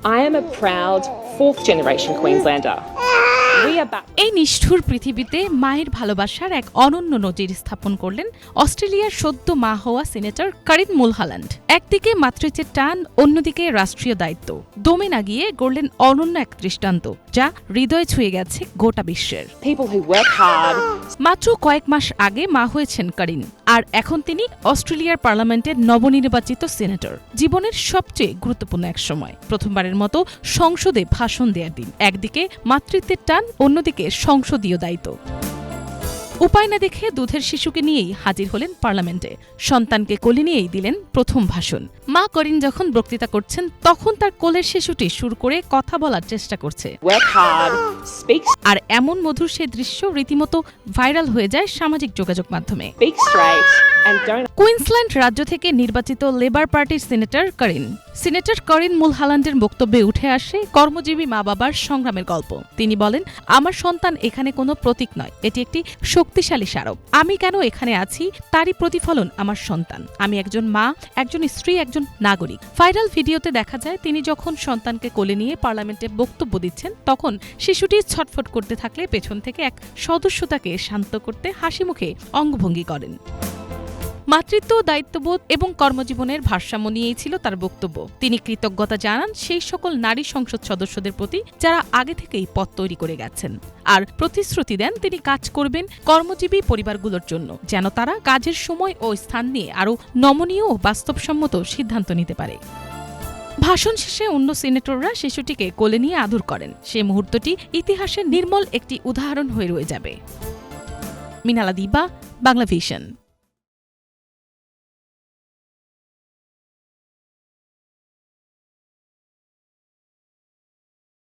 I am a proud fourth generation Queenslander. এই নিষ্ঠুর পৃথিবীতে মায়ের ভালোবাসার এক অনন্য নজির স্থাপন করলেন অস্ট্রেলিয়ার সদ্য মা হওয়া সিনেটর কারিন মুলহাল্যান্ড। একদিকে মাতৃত্বের টান, অন্যদিকে রাষ্ট্রীয় দায়িত্ব। দমে না গিয়ে গড়লেন অনন্য এক দৃষ্টান্ত, যা হৃদয় ছুঁয়ে গেছে গোটা বিশ্বের। People who work hard. মাত্র কয়েক মাস আগে মা হয়েছেন কারিন, আর এখন তিনি অস্ট্রেলিয়ার পার্লামেন্টের নবনির্বাচিত সিনেটর। জীবনের সবচেয়ে গুরুত্বপূর্ণ এক সময়, প্রথমবারের মতো সংসদে ভাষণ দেওয়ার দিন। একদিকে মাতৃত্বের টান, অন্যদিকে সংসদীয় দায়িত্ব। উপায় না দেখে দুধের শিশুকে নিয়েই হাজির হলেন পার্লামেন্টে। সন্তানকে কোলে নিয়েই দিলেন প্রথম ভাষণ। মা করিন যখন বক্তৃতা করছেন, তখন তার কোলের শিশুটি সুর করে কথা বলার চেষ্টা করছে। Work hard. Speak আর এমন মধুর সেই দৃশ্য রীতিমতো ভাইরাল হয়ে যায় সামাজিক যোগাযোগ মাধ্যমে। straight and don't. কুইন্সল্যান্ড রাজ্য থেকে নির্বাচিত লেবার পার্টির সিনেটর করিন মুলহাল্যান্ডের বক্তব্যে উঠে আসে কর্মজীবী মা বাবার সংগ্রামের গল্প। তিনি বলেন, আমার সন্তান এখানে কোনো প্রতীক নয়, এটি একটি শক্তিশালী স্মারক। আমি কেন এখানে আছি তারই প্রতিফলন আমার সন্তান। আমি একজন মা, একজন স্ত্রী, একজন নাগরিক। ভাইরাল ভিডিওতে দেখা যায় তিনি যখন সন্তানকে কোলে নিয়ে পার্লামেন্টে বক্তব্য দিচ্ছেন, তখন শিশুটি ছটফট করতে থাকলে পেছন থেকে এক সদস্য তাকে শান্ত করতে হাসি মুখে অঙ্গভঙ্গি করেন। মাতৃত্ব, দায়িত্ববোধ এবং কর্মজীবনের ভারসাম্য নিয়েই ছিল তার বক্তব্য। তিনি কৃতজ্ঞতা জানান সেই সকল নারী সংসদ সদস্যদের প্রতি যারা আগে থেকেই পথ তৈরি করে গেছেন, আর প্রতিশ্রুতি দেন তিনি কাজ করবেন কর্মজীবী পরিবারগুলোর জন্য, যেন তারা কাজের সময় ও স্থান নিয়ে আরও নমনীয় ও বাস্তবসম্মত সিদ্ধান্ত নিতে পারে। ভাষণ শেষে অন্য সিনেটররা শিশুটিকে কোলে নিয়ে আদর করেন। সে মুহূর্তটি ইতিহাসের নির্মল একটি উদাহরণ হয়ে রয়ে যাবে। মিনালা দিবা, বাংলা ভিশন।